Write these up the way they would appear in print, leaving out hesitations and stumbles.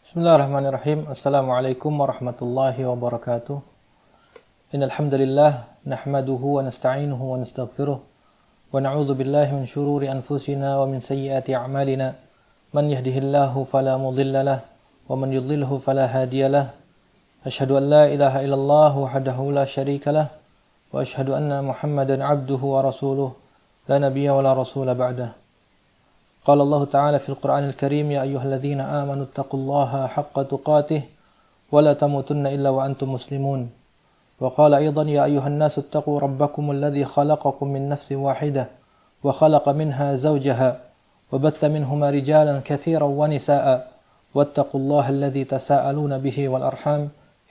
Bismillahirrahmanirrahim. Assalamualaikum warahmatullahi wabarakatuh. Innal hamdalillah nahmaduhu wa nasta'inuhu wa nastaghfiruh wa na'udzu billahi min shururi anfusina wa min sayyiati a'malina. Man yahdihillahu fala mudilla lahu wa man yudlilhu fala hadiya lahu. Asyhadu an la ilaha illallah wahdahu la syarika lahu wa asyhadu anna Muhammadan 'abduhu wa rasuluh la nabiyya wa la rasula ba'dahu. قال الله تعالى في القرآن الكريم يا أيها الذين آمنوا اتقوا الله حق تقاته ولا تموتن إلا وأنتم مسلمون وقال أيضا يا أيها الناس اتقوا ربكم الذي خلقكم من نفس واحدة وخلق منها زوجها وبث منهما رجالا كثيرا ونساء واتقوا الله الذي تساءلون به والأرحام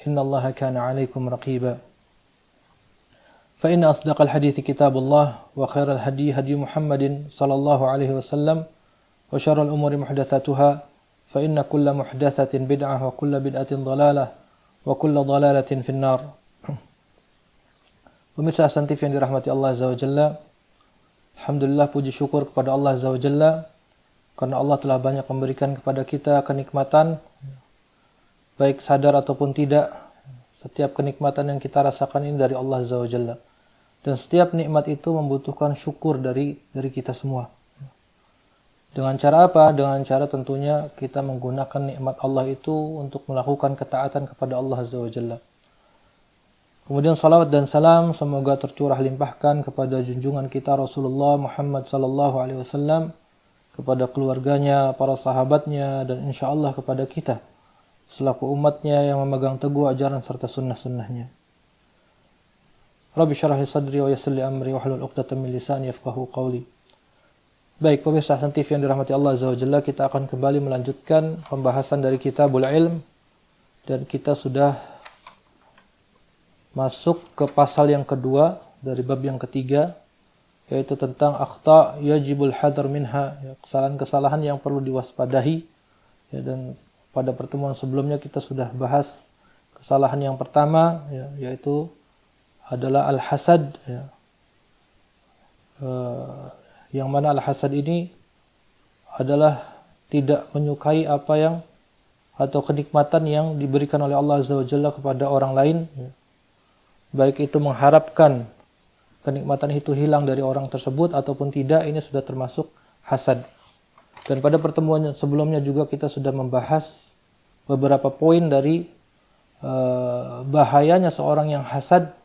إن الله كان عليكم رقيبا فإن أصدق الحديث كتاب الله وخير الهدي هدي محمد صلى الله عليه وسلم وشر الأمور محدثاتها فإن كل محدثة بدعة وكل بدعة ضلالة وكل ضلالة في النار. Pemirsa Hasan TV yang dirahmati Allah Azza wa Jalla, alhamdulillah puji syukur kepada Allah Azza wa Jalla karena Allah telah banyak memberikan kepada kita kenikmatan baik sadar ataupun tidak. Setiap kenikmatan yang kita rasakan ini dari Allah Azza wa Jalla. Dan setiap nikmat itu membutuhkan syukur dari kita semua. Dengan cara apa? Dengan cara tentunya kita menggunakan nikmat Allah itu untuk melakukan ketaatan kepada Allah Azza wa Jalla. Kemudian salawat dan salam semoga tercurah limpahkan kepada junjungan kita Rasulullah Muhammad sallallahu alaihi wasallam, kepada keluarganya, para sahabatnya, dan insya Allah kepada kita selaku umatnya yang memegang teguh ajaran serta sunnah-sunnahnya. Rabbi syarah li sadri wa yassir li amri wahlul 'uqdatam min lisani yafqahu qawli. Baik, pemirsa Hasan TV yang dirahmati Allah Azza wa Jalla, kita akan kembali melanjutkan pembahasan dari Kitabul Ilm dan kita sudah masuk ke pasal yang kedua dari bab yang ketiga, yaitu tentang akhta yajibul hadar minha, kesalahan-kesalahan yang perlu diwaspadahi. Ya, dan pada pertemuan sebelumnya kita sudah bahas kesalahan yang pertama, yaitu adalah al-hasad, yang mana al-hasad ini adalah tidak menyukai apa yang atau kenikmatan yang diberikan oleh Allah Azza wa Jalla kepada orang lain, baik itu mengharapkan kenikmatan itu hilang dari orang tersebut ataupun tidak. Ini sudah termasuk hasad. Dan pada pertemuan sebelumnya juga kita sudah membahas beberapa poin dari bahayanya seorang yang hasad.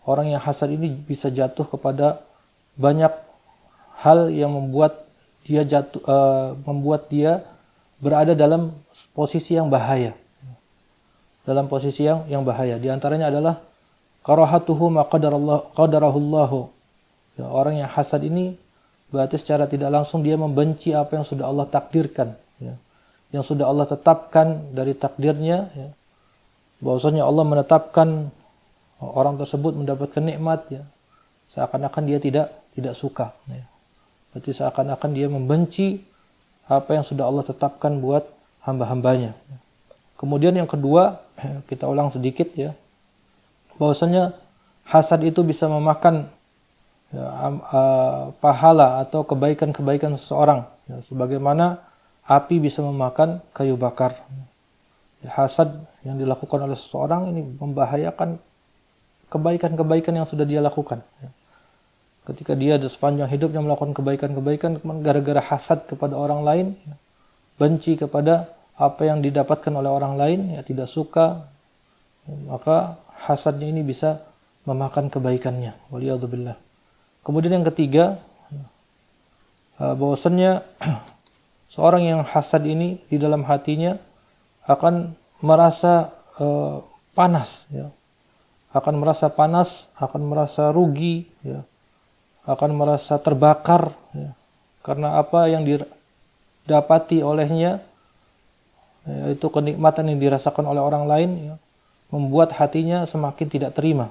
Orang yang hasad ini bisa jatuh kepada banyak hal yang membuat dia berada dalam posisi yang bahaya. Dalam posisi yang bahaya. Di antaranya adalah karahatuhu ma qadarahullahu. Orang yang hasad ini berarti secara tidak langsung dia membenci apa yang sudah Allah takdirkan, yang sudah Allah tetapkan dari takdirnya, bahwasanya Allah menetapkan orang tersebut mendapatkan nikmat, seakan-akan dia tidak suka. Berarti seakan-akan dia membenci apa yang sudah Allah tetapkan buat hamba-hambanya. Kemudian yang kedua, kita ulang sedikit bahwasanya hasad itu bisa memakan pahala atau kebaikan-kebaikan seseorang, sebagaimana api bisa memakan kayu bakar. Hasad yang dilakukan oleh seseorang ini membahayakan kebaikan-kebaikan yang sudah dia lakukan. Ketika dia sepanjang hidupnya melakukan kebaikan-kebaikan, gara-gara hasad kepada orang lain, benci kepada apa yang didapatkan oleh orang lain, tidak suka, maka hasadnya ini bisa memakan kebaikannya. Waliyadzubillah. Kemudian yang ketiga, bahwasannya seorang yang hasad ini di dalam hatinya akan merasa panas, akan merasa panas, akan merasa rugi, akan merasa terbakar, karena apa yang didapati olehnya, yaitu kenikmatan yang dirasakan oleh orang lain, membuat hatinya semakin tidak terima,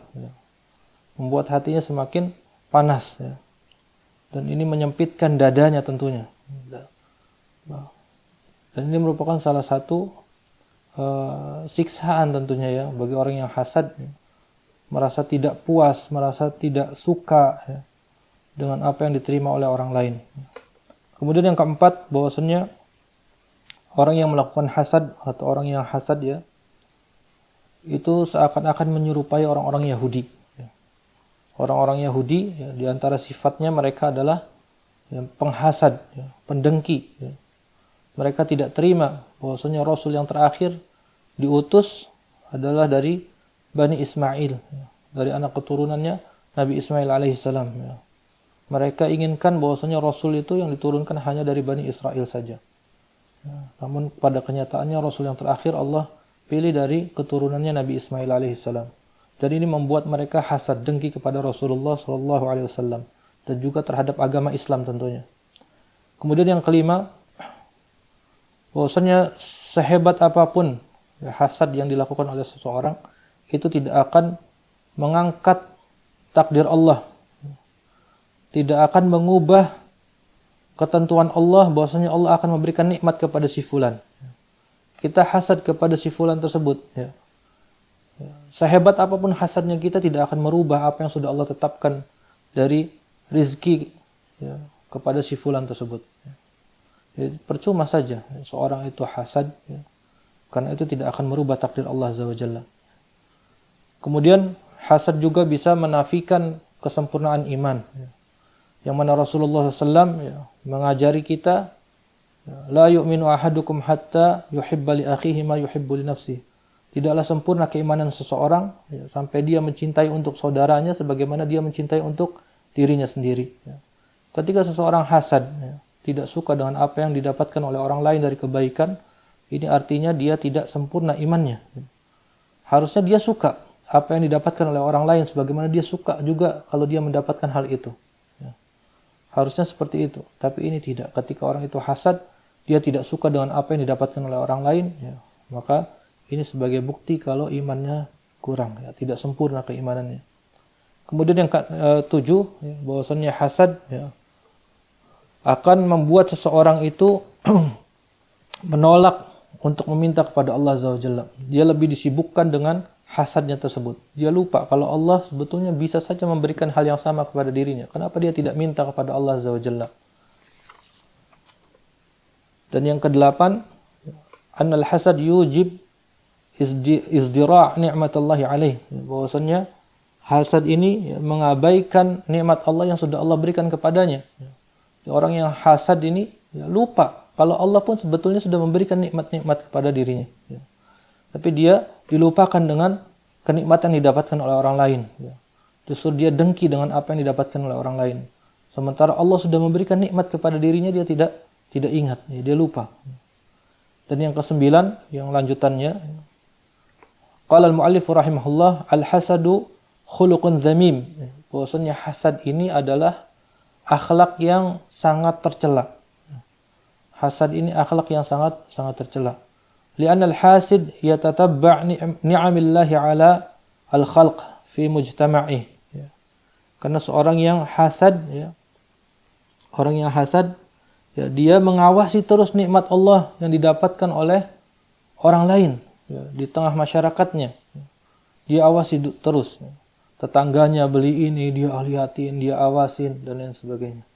membuat hatinya semakin panas, dan ini menyempitkan dadanya tentunya. Dan ini merupakan salah satu siksaan tentunya bagi orang yang hasad, merasa tidak puas, merasa tidak suka dengan apa yang diterima oleh orang lain. Kemudian yang keempat, bahwasanya orang yang melakukan hasad atau orang yang hasad ya, itu seakan-akan menyerupai orang-orang Yahudi. Orang-orang Yahudi ya, di antara sifatnya mereka adalah ya, penghasad, ya, pendengki. Ya. Mereka tidak terima bahwasanya Rasul yang terakhir diutus adalah dari Bani Ismail, ya, dari anak keturunannya Nabi Ismail alaihissalam. Ya. Mereka inginkan bahwasanya Rasul itu yang diturunkan hanya dari Bani Israel saja. Ya. Namun pada kenyataannya Rasul yang terakhir Allah pilih dari keturunannya Nabi Ismail alaihissalam. Dan ini membuat mereka hasad, dengki kepada Rasulullah SAW dan juga terhadap agama Islam tentunya. Kemudian yang kelima, bahwasanya sehebat apapun ya, hasad yang dilakukan oleh seseorang itu tidak akan mengangkat takdir Allah, tidak akan mengubah ketentuan Allah bahwasanya Allah akan memberikan nikmat kepada si fulan. Kita hasad kepada si fulan tersebut. Ya. Sehebat apapun hasadnya kita tidak akan merubah apa yang sudah Allah tetapkan dari rizki ya, kepada si fulan tersebut. Jadi, percuma saja seorang itu hasad ya, karena itu tidak akan merubah takdir Allah Azza wa Jalla. Kemudian hasad juga bisa menafikan kesempurnaan iman ya. Yang mana Rasulullah SAW ya, mengajari kita la yu'minu ahadukum hatta yuhibba li akhihi ma yuhibbu li nafsihi. Tidaklah sempurna keimanan seseorang ya, sampai dia mencintai untuk saudaranya sebagaimana dia mencintai untuk dirinya sendiri. Ya. Ketika seseorang hasad, ya, tidak suka dengan apa yang didapatkan oleh orang lain dari kebaikan, ini artinya dia tidak sempurna imannya. Ya. Harusnya dia suka apa yang didapatkan oleh orang lain sebagaimana dia suka juga kalau dia mendapatkan hal itu. Ya. Harusnya seperti itu. Tapi ini tidak. Ketika orang itu hasad, dia tidak suka dengan apa yang didapatkan oleh orang lain, ya, maka ini sebagai bukti kalau imannya kurang, ya, tidak sempurna keimanannya. Kemudian yang ketujuh, ya, bahwasannya hasad ya, akan membuat seseorang itu menolak untuk meminta kepada Allah Azza wa Jalla. Dia lebih disibukkan dengan hasadnya tersebut. Dia lupa kalau Allah sebetulnya bisa saja memberikan hal yang sama kepada dirinya. Kenapa dia tidak minta kepada Allah Azza wa Jalla? Dan yang kedelapan, annal hasad yujib izdira' ni'matallahi alaih. Bahwasanya hasad ini mengabaikan nikmat Allah yang sudah Allah berikan kepadanya. Orang yang hasad ini lupa kalau Allah pun sebetulnya sudah memberikan nikmat-nikmat kepada dirinya. Tapi dia dilupakan dengan kenikmatan yang didapatkan oleh orang lain. Justru dia dengki dengan apa yang didapatkan oleh orang lain. Sementara Allah sudah memberikan nikmat kepada dirinya, dia tidak ingat, dia lupa. Dan yang kesembilan, yang lanjutannya, qala al-mu'allif rahimahullah, al-hasadu khuluqun dzamim. Bahwasanya hasad ini adalah akhlak yang sangat tercela. Hasad ini akhlak yang sangat tercela. Li'anna al-hasid yatatabba' ni'amillahi 'ala al-khalq fi mujtama'ih. Karena seorang yang hasad ya, orang yang hasad ya, dia mengawasi terus nikmat Allah yang didapatkan oleh orang lain. Ya, di tengah masyarakatnya dia awasi terus, tetangganya beli ini dia lihatin, dia awasin dan lain sebagainya.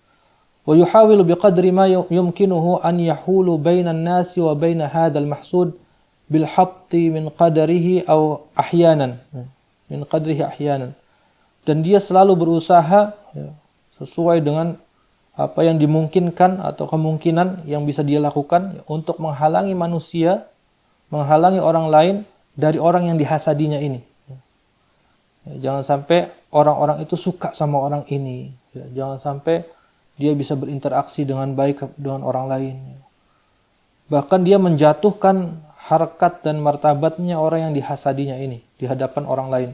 Wa yuhawilu biqadri ma yumkinuhu an yahulu bainan nasi wa baina hadzal mahsud bil hatti min qadarihi aw ahyanan min qadrihi ahyanan. Dan dia selalu berusaha ya, sesuai dengan apa yang dimungkinkan atau kemungkinan yang bisa dia lakukan ya, untuk menghalangi manusia, menghalangi orang lain dari orang yang dihasadinya ini. Ya, jangan sampai orang-orang itu suka sama orang ini. Ya, jangan sampai dia bisa berinteraksi dengan baik dengan orang lain. Ya. Bahkan dia menjatuhkan harkat dan martabatnya orang yang dihasadinya ini di hadapan orang lain.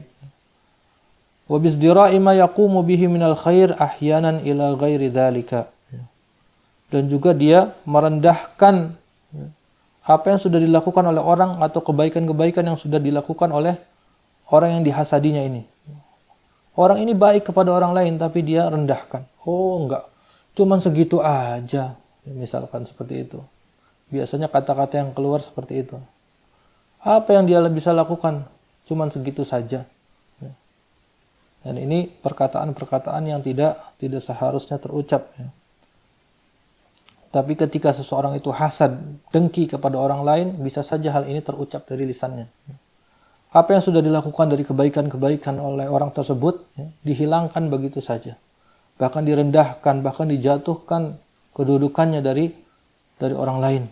Wa bizdira'i ma yaqumu bihi minal khair ahyanan ila ghairi dzalika. Dan juga dia merendahkan apa yang sudah dilakukan oleh orang atau kebaikan-kebaikan yang sudah dilakukan oleh orang yang dihasadinya ini. Orang ini baik kepada orang lain tapi dia rendahkan. Oh enggak, cuman segitu aja. Misalkan seperti itu. Biasanya kata-kata yang keluar seperti itu. Apa yang dia bisa lakukan? Cuman segitu saja. Dan ini perkataan-perkataan yang tidak seharusnya terucap. Tapi ketika seseorang itu hasad, dengki kepada orang lain, bisa saja hal ini terucap dari lisannya. Apa yang sudah dilakukan dari kebaikan-kebaikan oleh orang tersebut, dihilangkan begitu saja. Bahkan direndahkan, bahkan dijatuhkan kedudukannya dari orang lain.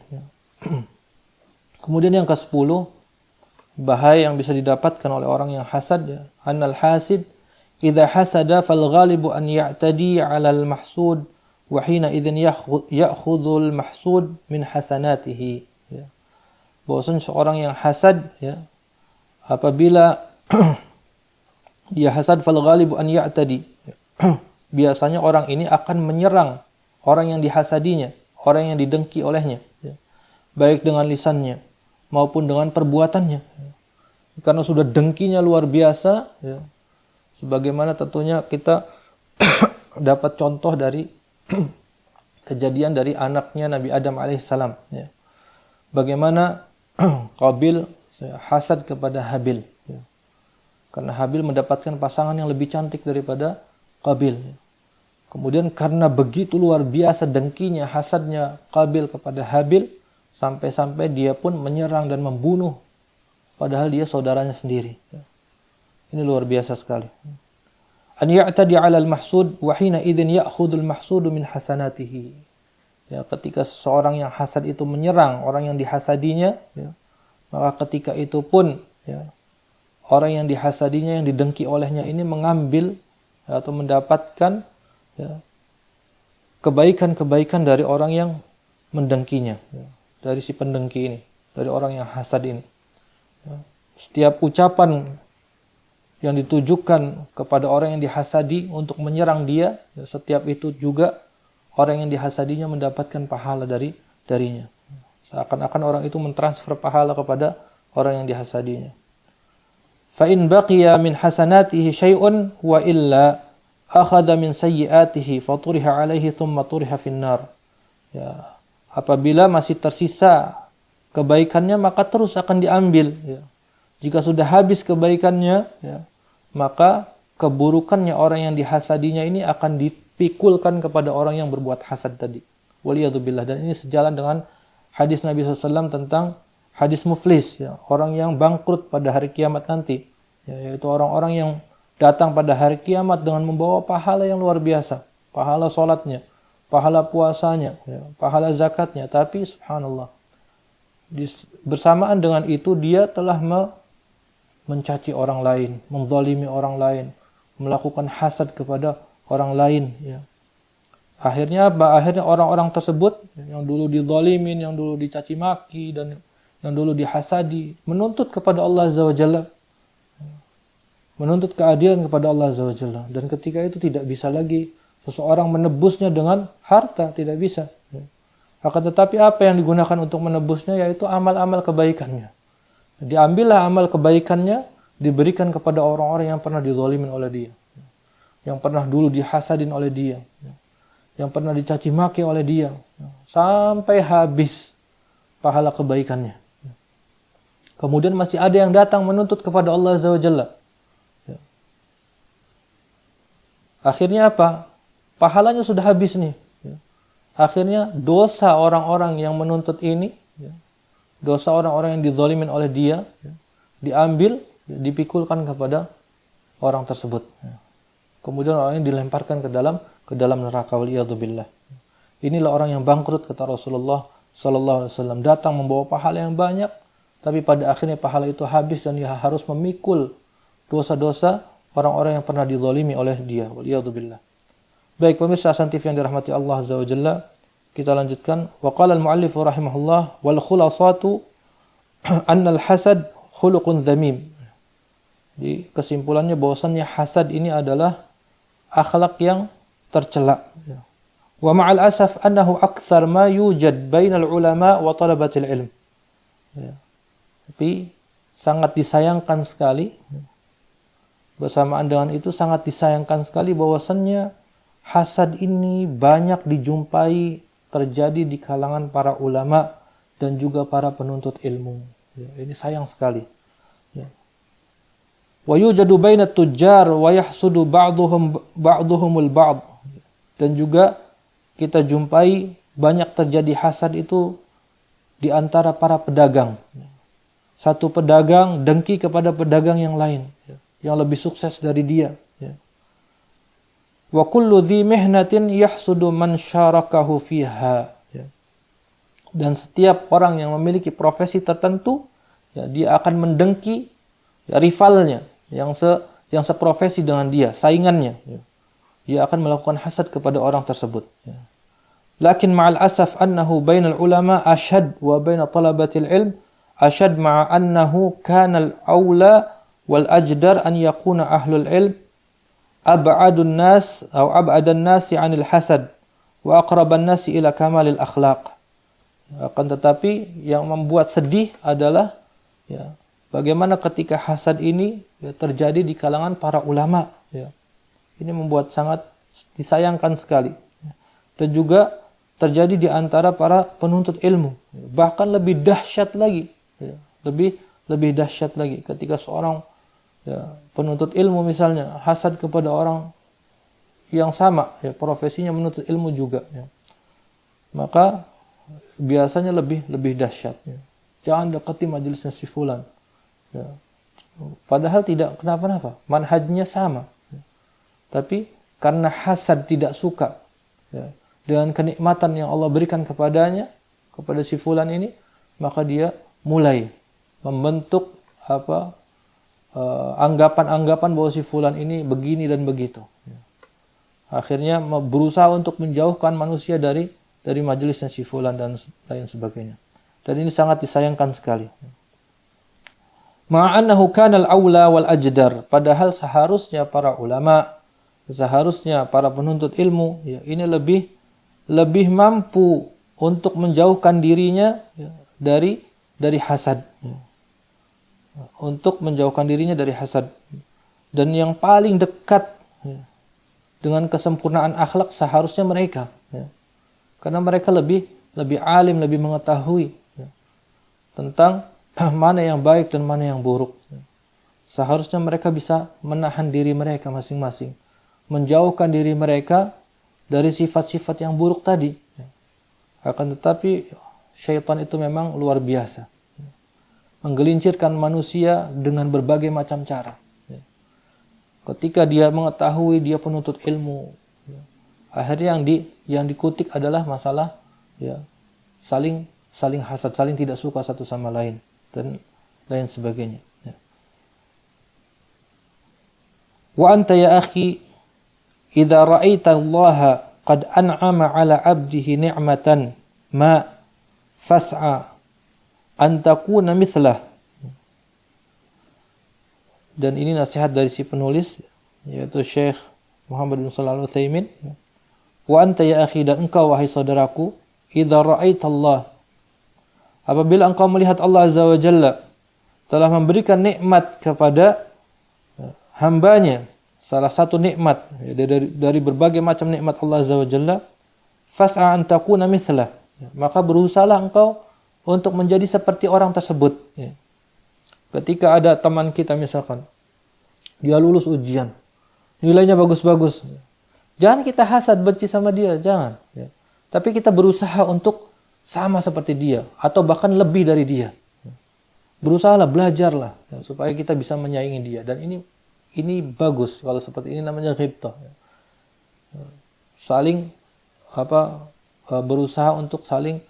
Kemudian yang ke-10, bahaya yang bisa didapatkan oleh orang yang hasad, annal hasid idza hasada fal ghalibu an ya'tadi 'ala al mahsud wa hina idzin ya'khudhul mahsud min hasanatihi. Bahwasanya seorang yang hasad, apabila dia hasad fal ghalibu an ya'tadi, biasanya orang ini akan menyerang orang yang dihasadinya, orang yang didengki olehnya, baik dengan lisannya maupun dengan perbuatannya. Karena sudah dengkinya luar biasa, sebagaimana tentunya kita dapat contoh dari kejadian dari anaknya Nabi Adam alaihissalam. Bagaimana Qabil hasad kepada Habil. Karena Habil mendapatkan pasangan yang lebih cantik daripada Qabil. Kemudian karena begitu luar biasa dengkinya, hasadnya Qabil kepada Habil, sampai-sampai dia pun menyerang dan membunuh, padahal dia saudaranya sendiri. Ini luar biasa sekali. An ya'tadi 'ala al-mahsud wa hina idzin ya'khudul mahsudu min hasanatihi. Ketika seseorang yang hasad itu menyerang orang yang dihasadinya, maka ketika itu pun orang yang dihasadinya, yang didengki olehnya ini mengambil atau mendapatkan kebaikan-kebaikan dari orang yang mendengkinya, dari si pendengki ini, dari orang yang hasad ini. Setiap ucapan yang ditujukan kepada orang yang dihasadi untuk menyerang dia, setiap itu juga orang yang dihasadinya mendapatkan pahala darinya. Seakan-akan orang itu mentransfer pahala kepada orang yang dihasadinya. Fa in baqiya min hasanatihi syai'un wa illa akhadha min sayyi'atihi faturiha 'alaihi thumma turiha finnar. Apabila masih tersisa kebaikannya, maka terus akan diambil. Jika sudah habis kebaikannya, maka keburukannya orang yang dihasadinya ini akan dipikulkan kepada orang yang berbuat hasad tadi. Waliyadzubillah. Dan ini sejalan dengan hadis Nabi SAW tentang hadis muflis, orang yang bangkrut pada hari kiamat nanti, yaitu orang-orang yang datang pada hari kiamat dengan membawa pahala yang luar biasa, pahala sholatnya, pahala puasanya, pahala zakatnya, tapi subhanallah, bersamaan dengan itu dia telah mencaci orang lain, menzalimi orang lain, melakukan hasad kepada orang lain. Akhirnya apa? Akhirnya orang-orang tersebut yang dulu dizalimin, yang dulu dicaci maki, dan yang dulu dihasadi, menuntut kepada Allah Azza wa Jalla, menuntut keadilan kepada Allah Azza wa Jalla. Dan ketika itu tidak bisa lagi seseorang menebusnya dengan harta, tidak bisa. Akan tetapi apa yang digunakan untuk menebusnya, yaitu amal-amal kebaikannya. Diambillah amal kebaikannya, diberikan kepada orang-orang yang pernah dizalimin oleh dia, yang pernah dulu dihasadin oleh dia, yang pernah dicaci maki oleh dia, sampai habis pahala kebaikannya. Kemudian masih ada yang datang menuntut kepada Allah Azza wa Jalla. Akhirnya apa? Pahalanya sudah habis nih. Akhirnya dosa orang-orang yang menuntut ini, dosa orang-orang yang dizalimin oleh dia, diambil, dipikulkan kepada orang tersebut. Kemudian orang ini dilemparkan ke dalam neraka, waliyadzubillah. Inilah orang yang bangkrut, kata Rasulullah sallallahu alaihi wasallam, datang membawa pahala yang banyak, tapi pada akhirnya pahala itu habis dan dia harus memikul dosa-dosa orang-orang yang pernah dizalimi oleh dia, waliyadzubillah. Baik pemirsa Hasan TV yang dirahmati Allah Azza wa Jalla, kita lanjutkan. Wa qala al-muallif rahimahullah wal khulasatu anna al-hasad khuluqun dhamim. Di kesimpulannya bahwasannya hasad ini adalah akhlak yang tercela. Wa ma'al asaf annahu akthar ma yujad bainal ulama wa talabatil ilm. Tapi sangat disayangkan sekali, bersamaan dengan itu sangat disayangkan sekali bahwasannya hasad ini banyak dijumpai terjadi di kalangan para ulama dan juga para penuntut ilmu. Ini sayang sekali. Wa yujadu bainat tujjar wa yahsudu ba'dhumul ba'd. Dan juga kita jumpai banyak terjadi hasad itu di antara para pedagang. Satu pedagang dengki kepada pedagang yang lain, yang lebih sukses dari dia. Wa kullu dhi mihnatin yahsudu man syarakahu fiha. Dan setiap orang yang memiliki profesi tertentu, dia akan mendengki rivalnya yang seprofesi dengan dia, saingannya. Dia akan melakukan hasad kepada orang tersebut. Lakin ma'al asaf annahu bainal ulama ashad wa baina talabatil ilm ashad ma'a annahu kana al-awla wal ajdar an yakuna ahlul ilm ab'adun nas atau ab'adan nasi 'anil hasad wa aqraban nasi ila kamalil akhlaq. Akan tetapi yang membuat sedih adalah bagaimana ketika hasad ini terjadi di kalangan para ulama. Ini membuat sangat disayangkan sekali. Dan juga terjadi di antara para penuntut ilmu. Bahkan lebih dahsyat lagi. Lebih dahsyat lagi ketika seorang penuntut ilmu misalnya hasad kepada orang yang sama, profesinya menuntut ilmu juga. Maka biasanya lebih dahsyat. Jangan dekati majelisnya si fulan. Padahal tidak kenapa-napa. Manhajnya sama. Tapi karena hasad tidak suka dengan kenikmatan yang Allah berikan kepadanya, kepada si fulan ini, maka dia mulai membentuk anggapan-anggapan bahwa si fulan ini begini dan begitu. Akhirnya berusaha untuk menjauhkan manusia dari majelisnya si fulan dan lain sebagainya. Dan ini sangat disayangkan sekali. Ma'annahu kanal aula wal ajdar, padahal seharusnya para ulama, seharusnya para penuntut ilmu ini lebih mampu untuk menjauhkan dirinya dari hasad. Untuk menjauhkan dirinya dari hasad. Dan yang paling dekat dengan kesempurnaan akhlak seharusnya mereka. Karena mereka lebih alim, lebih mengetahui tentang mana yang baik dan mana yang buruk. Seharusnya mereka bisa menahan diri mereka masing-masing, menjauhkan diri mereka dari sifat-sifat yang buruk tadi. Akan tetapi syaitan itu memang luar biasa, menggelincirkan manusia dengan berbagai macam cara. Ketika dia mengetahui dia penuntut ilmu, akhirnya yang dikutik adalah masalah saling hasad, saling tidak suka satu sama lain dan lain sebagainya. Wa anta ya akhi idza ra'aita Allah qad an'ama 'ala 'abdihi ni'matan ma fas'a an takuna mithlah. Dan ini nasihat dari si penulis, yaitu Syekh Muhammad bin Shalih Al-Utsaimin. Wa anta ya akhi, dan engkau wahai saudaraku, idza ra'aita Allah, apabila engkau melihat Allah Azza wa Jalla telah memberikan nikmat kepada hambanya, salah satu nikmat dari berbagai macam nikmat Allah Azza wa Jalla, fas'a an takuna mithlah, maka berusahalah engkau untuk menjadi seperti orang tersebut. Ketika ada teman kita misalkan, dia lulus ujian, nilainya bagus-bagus, jangan kita hasad, benci sama dia, jangan. Tapi kita berusaha untuk sama seperti dia, atau bahkan lebih dari dia. Berusahalah, belajarlah, supaya kita bisa menyaingi dia. Dan ini bagus, kalau seperti ini namanya ghibtah. Saling berusaha untuk saling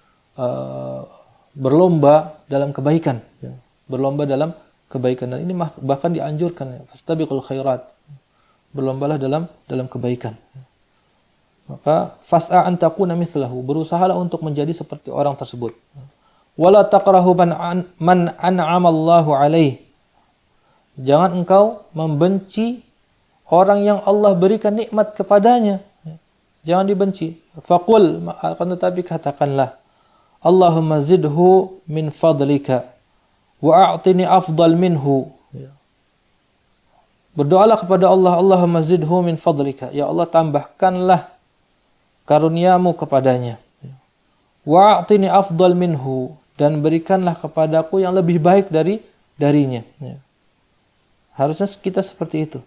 berlomba dalam kebaikan. Berlomba dalam kebaikan, dan ini bahkan dianjurkan, fastabiqul khairat, berlombalah dalam kebaikan. Maka fas'a an takuna mithlahu, berusahalah untuk menjadi seperti orang tersebut. Wala taqrahu man an'ama Allahu alaih, jangan engkau membenci orang yang Allah berikan nikmat kepadanya, jangan dibenci. Faqul, akan tetapi katakanlah, Allahumma zidhu min fadlika wa a'tini afdal minhu. Berdoalah kepada Allah, Allahumma zidhu min fadlika, ya Allah tambahkanlah karuniamu kepadanya. Wa a'tini afdal minhu, dan berikanlah kepadaku yang lebih baik darinya. Harusnya kita seperti itu.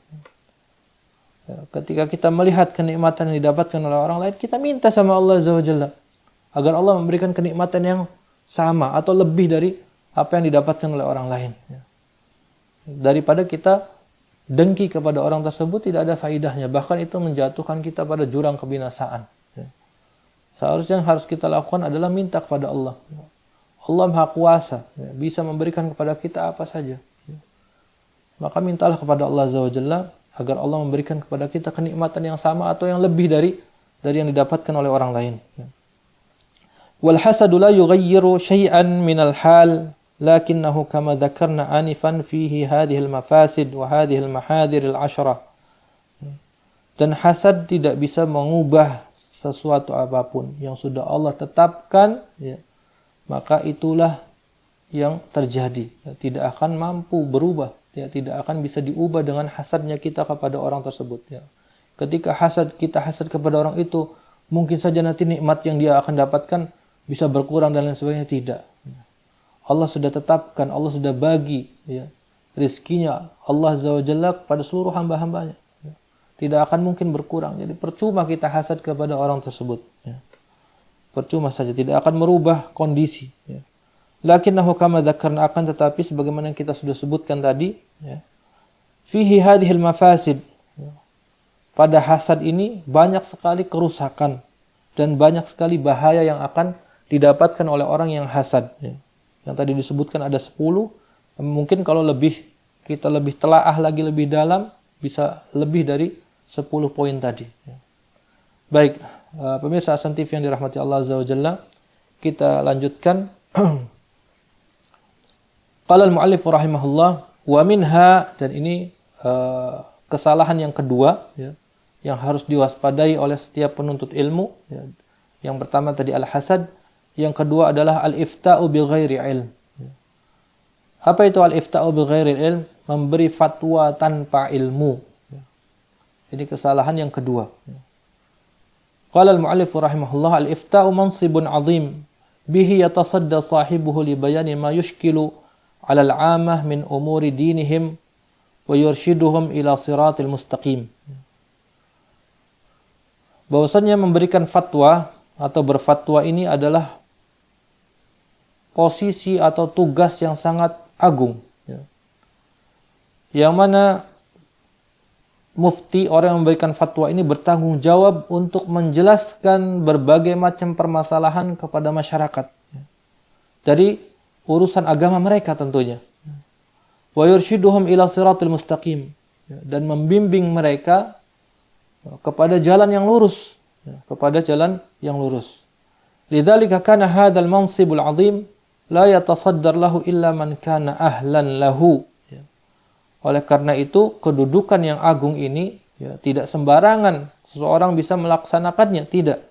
Ketika kita melihat kenikmatan yang didapatkan oleh orang lain, kita minta sama Allah Azza wa Jalla, agar Allah memberikan kenikmatan yang sama atau lebih dari apa yang didapatkan oleh orang lain. Daripada kita dengki kepada orang tersebut, tidak ada faidahnya, bahkan itu menjatuhkan kita pada jurang kebinasaan. Seharusnya yang harus kita lakukan adalah minta kepada Allah. Allah Maha Kuasa, bisa memberikan kepada kita apa saja. Maka mintalah kepada Allah Azza wa Jalla agar Allah memberikan kepada kita kenikmatan yang sama atau yang lebih dari yang didapatkan oleh orang lain. Wal hasadu la yughayyiru syai'an minal hal, lakinnahu kama dzakarna anifan fihi hadhihi al-mafasid wa hadhihi al-mahadir al-'ashrah. Dan hasad tidak bisa mengubah sesuatu apapun yang sudah Allah tetapkan, maka itulah yang terjadi. Tidak akan mampu berubah, tidak akan bisa diubah dengan hasadnya kita kepada orang tersebut. Ketika kita hasad kepada orang itu, mungkin saja nanti nikmat yang dia akan dapatkan bisa berkurang dan lain sebagainya. Tidak. Allah sudah tetapkan, Allah sudah bagi rizkinya Allah Azza wa Jalla kepada seluruh hamba-hambanya. Tidak akan mungkin berkurang. Jadi percuma kita hasad kepada orang tersebut. Percuma saja, tidak akan merubah kondisi. Lakinnahu kama dzakarna, akan tetapi sebagaimana yang kita sudah sebutkan tadi, fihi hadhil mafasid. Pada hasad ini banyak sekali kerusakan dan banyak sekali bahaya yang akan didapatkan oleh orang yang hasad. Yang tadi disebutkan ada 10, mungkin kalau kita lebih telaah lagi lebih dalam, bisa lebih dari 10 poin tadi. Baik, pemirsa Hasan TV yang dirahmati Allah Azza wa Jalla, kita lanjutkan. Qala al-mu'allif rahimahullah, wa minha, dan ini kesalahan yang kedua yang harus diwaspadai oleh setiap penuntut ilmu. Yang pertama tadi al-hasad, yang kedua adalah al-ifta'u bi ghairi ilm. Apa itu al-ifta'u bi ghairi ilm? Memberi fatwa tanpa ilmu. Ini kesalahan yang kedua. Qala al-mu'allif rahimahullah, al-ifta'u mansibun 'azim bihi yatasadda sahibuhu li bayani ma yushkilu 'ala al-'amah min umuri dinihim wa yurshiduhum ila siratil mustaqim. Bahwasanya memberikan fatwa atau berfatwa ini adalah posisi atau tugas yang sangat agung. Yang mana mufti, orang yang memberikan fatwa ini, bertanggung jawab untuk menjelaskan berbagai macam permasalahan kepada masyarakat dari urusan agama mereka tentunya. Wa yurshiduhum ila siratil mustaqim, dan membimbing mereka kepada jalan yang lurus, Lidzalika kana hadzal mansibul 'azim la yatasaddar lahu illa man kana ahlan lahu. Oleh karena itu, kedudukan yang agung ini tidak sembarangan seseorang bisa melaksanakannya, tidak.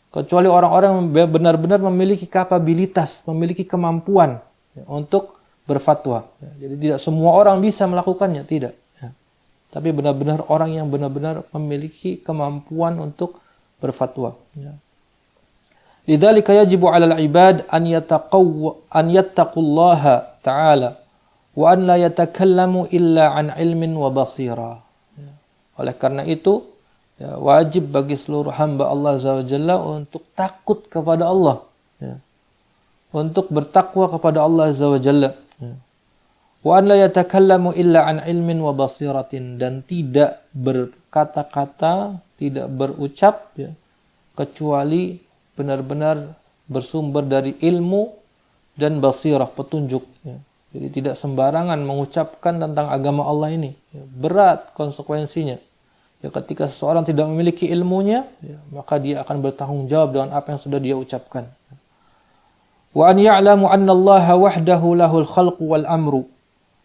Kecuali orang-orang yang benar-benar memiliki kapabilitas, memiliki kemampuan untuk berfatwa. Jadi tidak semua orang bisa melakukannya, tidak. Tapi benar-benar orang yang benar-benar memiliki kemampuan untuk berfatwa. Lidzalika yajibu 'alal 'ibad an yattaqullaha ta'ala wa an la yatakallamu illa an ilmin wa basira. Oleh karena itu, wajib bagi seluruh hamba Allah Azza wa Jalla untuk takut kepada Allah, untuk bertakwa kepada Allah Azza wa Jalla. Wa an la yatakallamu illa an ilmin wa basiratin, dan tidak berkata-kata, tidak berucap kecuali benar-benar bersumber dari ilmu dan basirah, petunjuk. Jadi tidak sembarangan mengucapkan tentang agama Allah ini. Berat konsekuensinya. Ketika seseorang tidak memiliki ilmunya, maka dia akan bertanggung jawab dengan apa yang sudah dia ucapkan. Wa an ya'lamu anna Allah wahdahu lahul khalqu wal amru,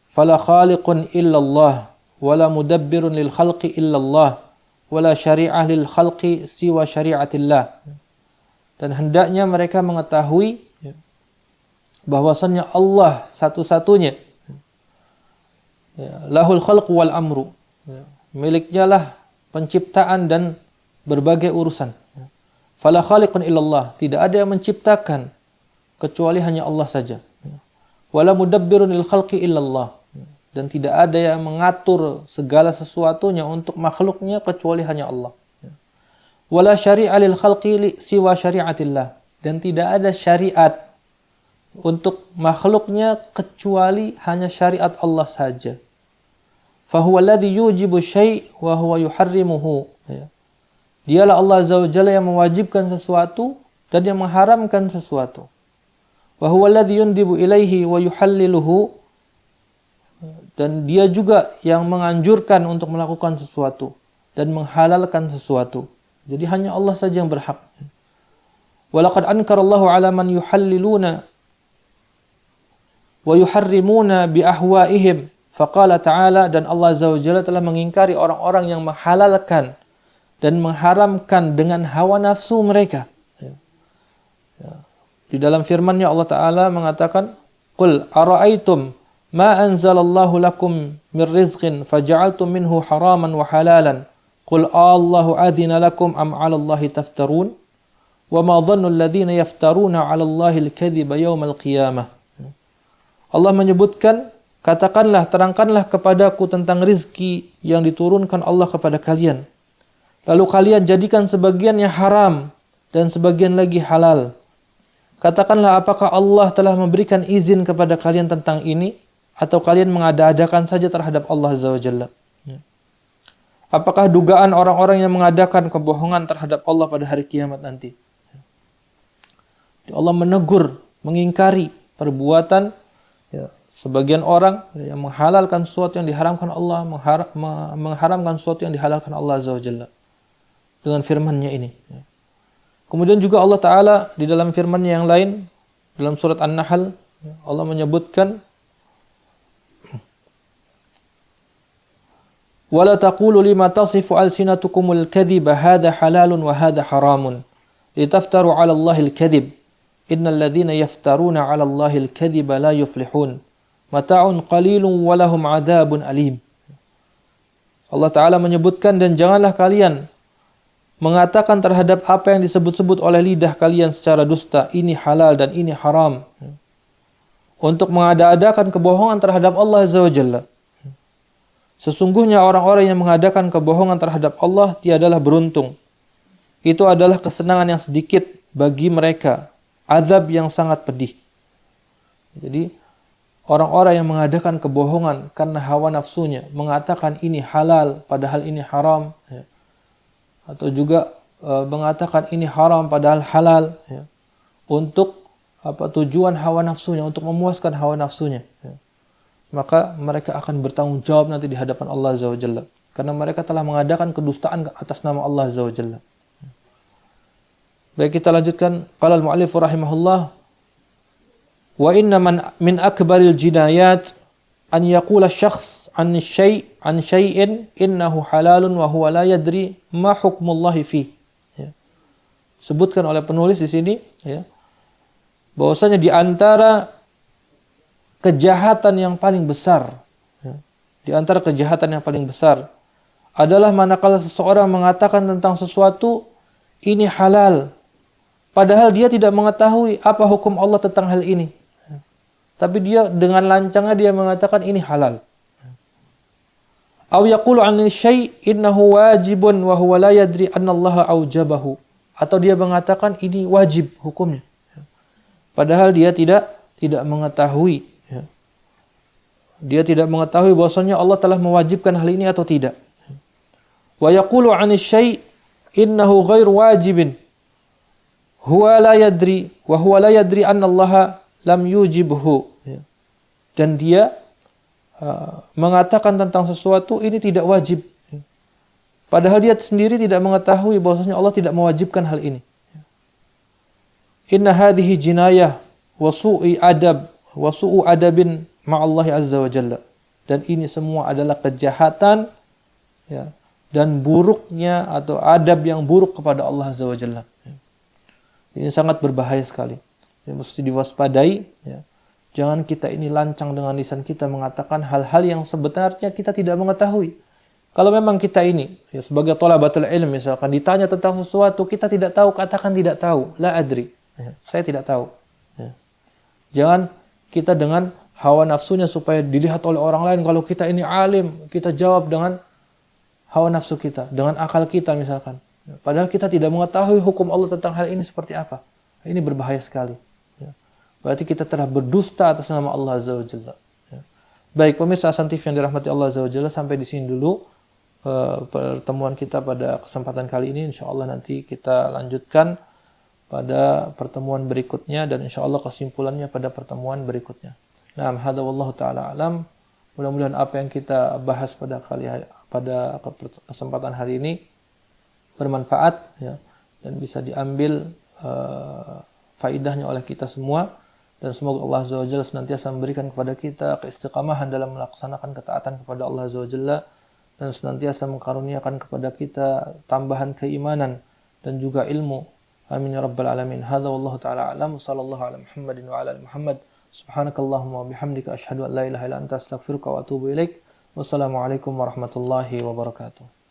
fala khaliqun illa Allah, wala mudabbirun lil khalqi illa Allah, wala syari'ah lil khalqi siwa syari'atillah. Dan hendaknya mereka mengetahui bahwasannya Allah satu-satunya, lahul khalqu wal amru, miliknya lah penciptaan dan berbagai urusan. Fala khaliqun illallah, tidak ada yang menciptakan kecuali hanya Allah saja. Wala mudabbirun lil khalqi illallah, dan tidak ada yang mengatur segala sesuatunya untuk makhluknya kecuali hanya Allah. Wala syari'a lil khalqi siwa syari'atillah, dan tidak ada syariat untuk makhluknya kecuali hanya syariat Allah saja. Fahuwa alladhi yujibu syai' wa huwa yuharrimuhu. Ya. Dialah Allah Azza wa Jalla yang mewajibkan sesuatu dan yang mengharamkan sesuatu. Wa huwa alladhi yundibu ilaihi wa yuhalliluhu. Dan dia juga yang menganjurkan untuk melakukan sesuatu dan menghalalkan sesuatu. Jadi hanya Allah saja yang berhak. Walaqad ankarallahu ala man yuhalliluna wa yuharrimuna bi ahwaihim. Faqala ta'ala, dan Allah Azza wa Jalla telah mengingkari orang-orang yang menghalalkan dan mengharamkan dengan hawa nafsu mereka. Di dalam firman-Nya Allah Ta'ala mengatakan, Qul ara'aitum ma anzalallahu lakum min rizqin faja'altum minhu haraman wa halalan. Qul Allahu adina lakum am 'ala Allahi taftarun. Wa ma dhannu alladhina yaftaruna 'ala Allahi al-kadhiba yawmal qiyamah. Allah menyebutkan, katakanlah, terangkanlah kepadaku tentang rizki yang diturunkan Allah kepada kalian. Lalu kalian jadikan sebagiannya haram dan sebagian lagi halal. Katakanlah, apakah Allah telah memberikan izin kepada kalian tentang ini, atau kalian mengada-adakan saja terhadap Allah Azza wa Jalla? Apakah dugaan orang-orang yang mengadakan kebohongan terhadap Allah pada hari kiamat nanti? Allah menegur, mengingkari perbuatan sebagian orang yang menghalalkan sesuatu yang diharamkan Allah, mengharamkan sesuatu yang dihalalkan Allah Azza wa Jalla dengan firman-Nya ini. Kemudian juga Allah Ta'ala di dalam firman-Nya yang lain, dalam surat An-Nahl, Allah menyebutkan, وَلَا تَقُولُوا لِمَا تَصِفُ أَلْسِنَتُكُمُ الْكَذِبَ هَذَا حَلَالٌ وَهَذَا حَرَامٌ لِتَفْتَرُوا عَلَى اللَّهِ الْكَذِبَ إِنَّ الَّذِينَ يَفْتَرُونَ عَلَى اللَّهِ الْكَذِبَ لَا يُفْلِحُونَ Mata'un qalilun walahum adabun alim. Allah Ta'ala menyebutkan, dan janganlah kalian mengatakan terhadap apa yang disebut-sebut oleh lidah kalian secara dusta, ini halal dan ini haram, untuk mengada-adakan kebohongan terhadap Allah Azza wa Jalla. Sesungguhnya orang-orang yang mengadakan kebohongan terhadap Allah tiadalah beruntung. Itu adalah kesenangan yang sedikit bagi mereka, azab yang sangat pedih. Jadi orang-orang yang mengadakan kebohongan karena hawa nafsunya, mengatakan ini halal padahal ini haram, atau juga mengatakan ini haram padahal halal, untuk tujuan hawa nafsunya, untuk memuaskan hawa nafsunya, maka mereka akan bertanggung jawab nanti di hadapan Allah Azza wa Jalla, karena mereka telah mengadakan kedustaan atas nama Allah Azza wa Jalla. Baik, kita lanjutkan. Qala al-mu'allif rahimahullah, wa inna min akbaril jinayat an yaqula syakhs an syai'in innahu halalun wa huwa la yadri ma hukmullahi fi. Sebutkan oleh penulis di sini, bahwasanya di antara kejahatan yang paling besar, di antara kejahatan yang paling besar adalah manakala seseorang mengatakan tentang sesuatu ini halal, padahal dia tidak mengetahui apa hukum Allah tentang hal ini. Tapi dia dengan lancangnya dia mengatakan ini halal. Aw yaqulu 'an syai' innahu wajibun wa huwa la yadri anna Allah aujabahu. Atau dia mengatakan ini wajib hukumnya, padahal dia tidak mengetahui. Dia tidak mengetahui bahwasanya Allah telah mewajibkan hal ini atau tidak. Wa yaqulu 'an syai' innahu ghairu wajibin huwa la yadri wa huwa la yadri anna Allah lam yujibhu. Dan dia mengatakan tentang sesuatu ini tidak wajib, padahal dia sendiri tidak mengetahui bahwasanya Allah tidak mewajibkan hal ini. Inna hadhihi jinayah wa su'i adab wa su'u adabin ma'allahi azza wa jalla. Dan ini semua adalah kejahatan, dan buruknya atau adab yang buruk kepada Allah azza wa jalla. Ini sangat berbahaya sekali. Mesti diwaspadai. Jangan kita ini lancang dengan lisan kita mengatakan hal-hal yang sebenarnya kita tidak mengetahui. Kalau memang kita ini sebagai thalabatul ilm misalkan ditanya tentang sesuatu kita tidak tahu, katakan tidak tahu, la adri. Saya tidak tahu. Jangan kita dengan hawa nafsunya supaya dilihat oleh orang lain kalau kita ini alim, kita jawab dengan hawa nafsu kita, dengan akal kita misalkan. Padahal kita tidak mengetahui hukum Allah tentang hal ini seperti apa. Ini berbahaya sekali. Ya. Berarti kita telah berdusta atas nama Allah Azza wa Jalla. Ya. Baik, pemirsa Hasan TV yang dirahmati Allah Azza wa Jalla, sampai di sini dulu pertemuan kita pada kesempatan kali ini. Insya Allah nanti kita lanjutkan pada pertemuan berikutnya, dan insya Allah kesimpulannya pada pertemuan berikutnya. Nah, hadza wallahu taala alam. Mudah-mudahan apa yang kita bahas pada kesempatan hari ini bermanfaat, ya, dan bisa diambil faidahnya oleh kita semua, dan semoga Allah Azza wa Jalla senantiasa memberikan kepada kita keistiqamahan dalam melaksanakan ketaatan kepada Allah Azza wa Jalla, dan senantiasa mengkaruniakan kepada kita tambahan keimanan dan juga ilmu. Amin ya rabbal alamin. Hadza wallahu taala alam. Sallallahu ala Muhammadin wa ala ali Muhammad. Subhanakallahumma wa bihamdika asyhadu an la ilaha illa anta astaghfiruka wa atubu ilaik. Wassalamualaikum warahmatullahi wabarakatuh.